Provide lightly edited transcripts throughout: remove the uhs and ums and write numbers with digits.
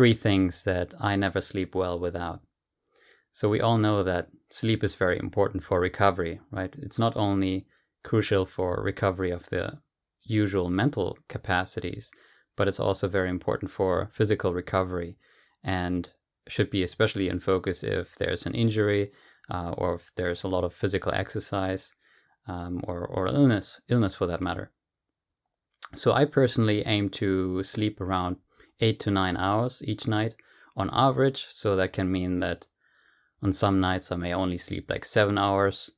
three things that I never sleep well without. So we all know that sleep is very important for recovery, right? It's not only crucial for recovery of the usual mental capacities, but it's also very important for physical recovery and should be especially in focus if there's an injury or if there's a lot of physical exercise or illness for that matter. So I personally aim to sleep around 8 to 9 hours each night on average. So that can mean that on some nights I may only sleep like 7 hours,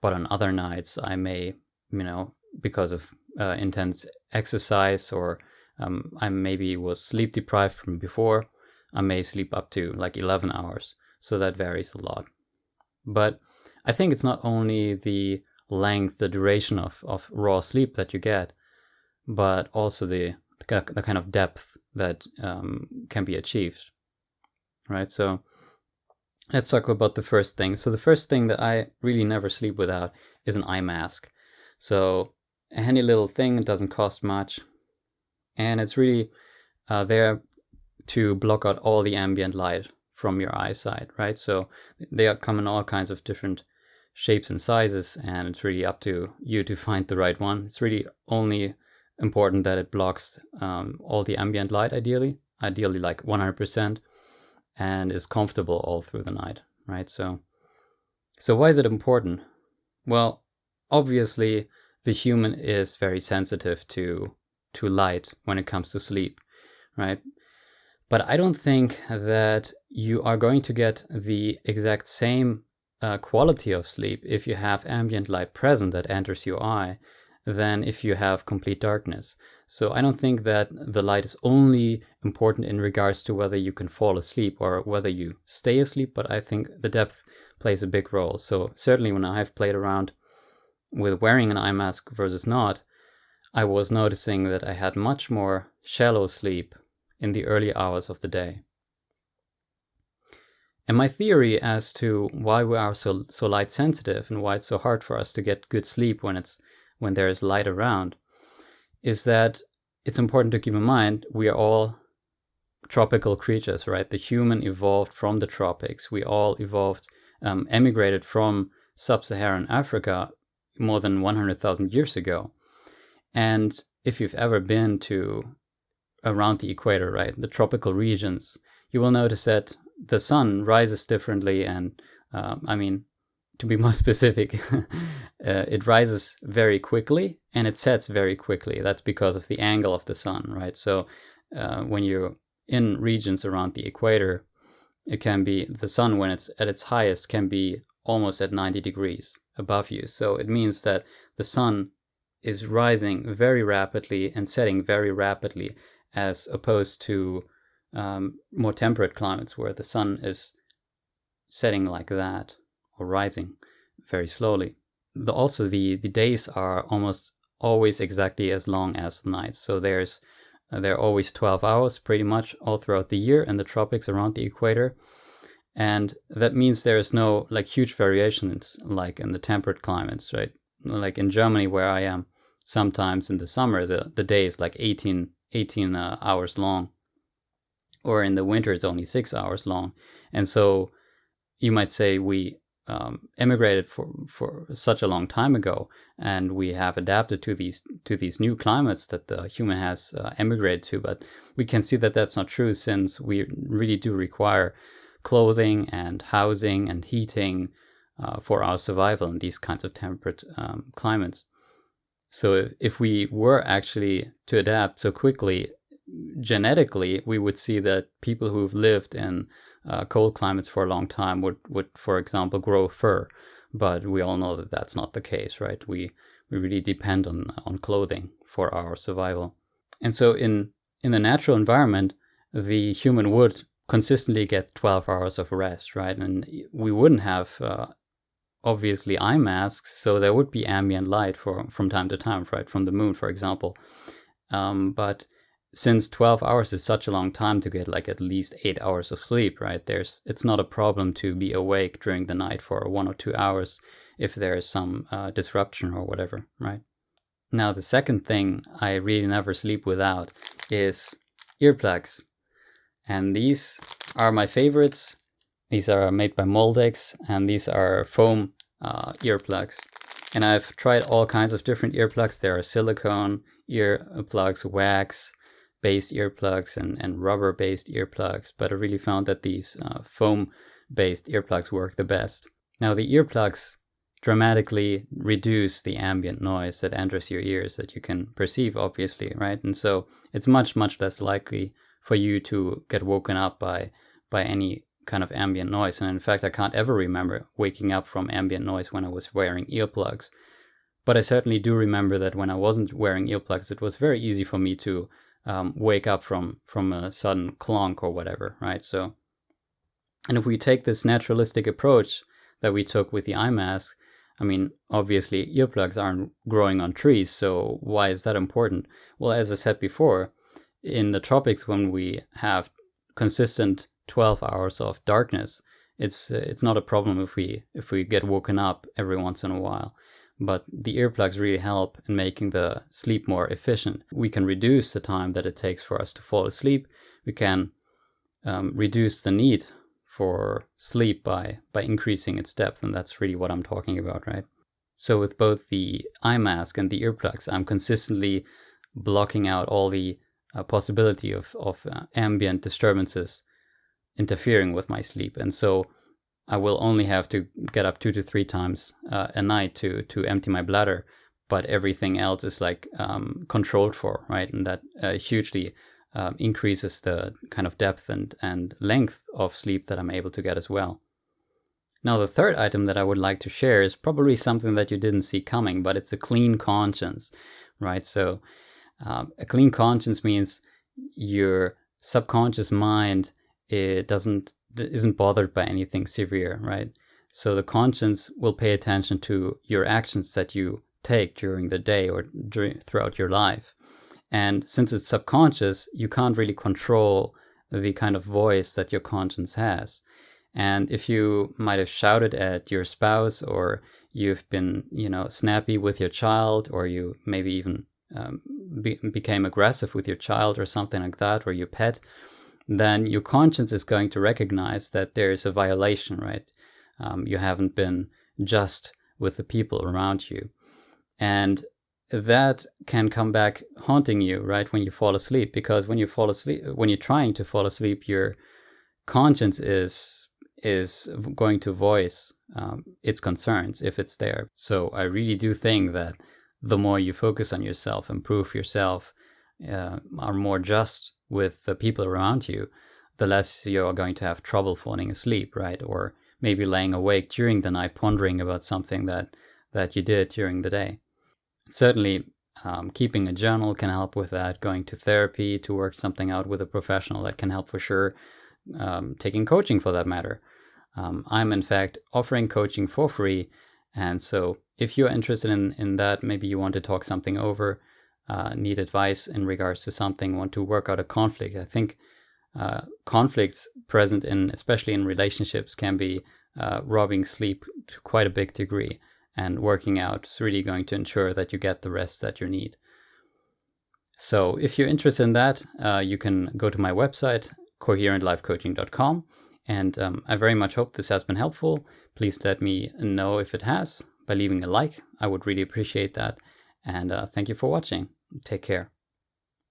but on other nights I may, because of intense exercise or I maybe was sleep deprived from before, I may sleep up to like 11 hours. So that varies a lot. But I think it's not only the length, the duration of raw sleep that you get, but also the kind of depth that can be achieved, right? So let's talk about the first thing. So the first thing that I really never sleep without is an eye mask. So a handy little thing, it doesn't cost much, and it's really there to block out all the ambient light from your eyesight, right? So they come in all kinds of different shapes and sizes, and it's really up to you to find the right one. It's really only important that it blocks all the ambient light, ideally like 100%, and is comfortable all through the night, right? So why is it important? Well, obviously the human is very sensitive to light when it comes to sleep, right? But I don't think that you are going to get the exact same quality of sleep if you have ambient light present that enters your eye than if you have complete darkness. So I don't think that the light is only important in regards to whether you can fall asleep or whether you stay asleep, but I think the depth plays a big role. So certainly when I have played around with wearing an eye mask versus not, I was noticing that I had much more shallow sleep in the early hours of the day. And my theory as to why we are so light sensitive and why it's so hard for us to get good sleep when there is light around is that it's important to keep in mind we are all tropical creatures, right? The human evolved from the tropics. We all evolved, emigrated from sub-Saharan Africa more than 100,000 years ago. And if you've ever been to around the equator, right, the tropical regions, you will notice that the sun rises differently. And to be more specific, it rises very quickly and it sets very quickly. That's because of the angle of the sun, right? So when you're in regions around the equator, it can be the sun when it's at its highest can be almost at 90 degrees above you. So it means that the sun is rising very rapidly and setting very rapidly, as opposed to more temperate climates where the sun is setting like that or rising very slowly. Also, the days are almost always exactly as long as the nights. So there are always 12 hours pretty much all throughout the year in the tropics around the equator. And that means there is no like huge variations like in the temperate climates, right? Like in Germany where I am, sometimes in the summer the day is like 18 hours long, or in the winter it's only 6 hours long. And so you might say we emigrated for such a long time ago, and we have adapted to these new climates that the human has emigrated to. But we can see that that's not true, since we really do require clothing and housing and heating for our survival in these kinds of temperate climates. So if we were actually to adapt so quickly, genetically, we would see that people who've lived in cold climates for a long time would, for example, grow fur. But we all know that that's not the case, right? We really depend on clothing for our survival. And so in the natural environment, the human would consistently get 12 hours of rest, right? And we wouldn't have obviously eye masks, so there would be ambient light from time to time, right? From the moon, for example. But since 12 hours is such a long time to get like at least 8 hours of sleep, right? It's not a problem to be awake during the night for 1 or 2 hours if there is some disruption or whatever, right? Now, the second thing I really never sleep without is earplugs. And these are my favorites. These are made by Moldex, and these are foam earplugs. And I've tried all kinds of different earplugs. There are silicone earplugs, wax-based earplugs, and rubber-based earplugs. But I really found that these foam-based earplugs work the best. Now, the earplugs dramatically reduce the ambient noise that enters your ears that you can perceive, obviously, right? And so it's much, much less likely for you to get woken up by any kind of ambient noise. And in fact, I can't ever remember waking up from ambient noise when I was wearing earplugs. But I certainly do remember that when I wasn't wearing earplugs, it was very easy for me to wake up from a sudden clonk or whatever, right? So, and if we take this naturalistic approach that we took with the eye mask, I mean, obviously earplugs aren't growing on trees, so why is that important? Well, as I said before, in the tropics, when we have consistent 12 hours of darkness, it's not a problem if we get woken up every once in a while. But the earplugs really help in making the sleep more efficient. We can reduce the time that it takes for us to fall asleep. We can reduce the need for sleep by increasing its depth, and that's really what I'm talking about, right? So with both the eye mask and the earplugs, I'm consistently blocking out all the possibility of ambient disturbances interfering with my sleep, and so I will only have to get up 2 to 3 times a night to empty my bladder, but everything else is like controlled for, right? And that hugely increases the kind of depth and length of sleep that I'm able to get as well. Now, the third item that I would like to share is probably something that you didn't see coming, but it's a clean conscience, right? So a clean conscience means your subconscious mind isn't bothered by anything severe, right? So the conscience will pay attention to your actions that you take during the day or throughout your life. And since it's subconscious, you can't really control the kind of voice that your conscience has. And if you might have shouted at your spouse, or you've been, snappy with your child, or you maybe even became aggressive with your child or something like that, or your pet, then your conscience is going to recognize that there is a violation, right? You haven't been just with the people around you. And that can come back haunting you, right, when you fall asleep, because when you're trying to fall asleep, your conscience is going to voice its concerns if it's there. So I really do think that the more you focus on yourself, improve yourself, are more just with the people around you, the less you're going to have trouble falling asleep, right? Or maybe laying awake during the night pondering about something that you did during the day. Certainly, keeping a journal can help with that. Going to therapy to work something out with a professional, that can help for sure. Taking coaching, for that matter. I'm in fact offering coaching for free. And so if you're interested in that, maybe you want to talk something over, need advice in regards to something, want to work out a conflict. I think conflicts present especially in relationships, can be robbing sleep to quite a big degree. And working out is really going to ensure that you get the rest that you need. So if you're interested in that, you can go to my website, coherentlifecoaching.com. And I very much hope this has been helpful. Please let me know if it has by leaving a like. I would really appreciate that. And thank you for watching. Take care.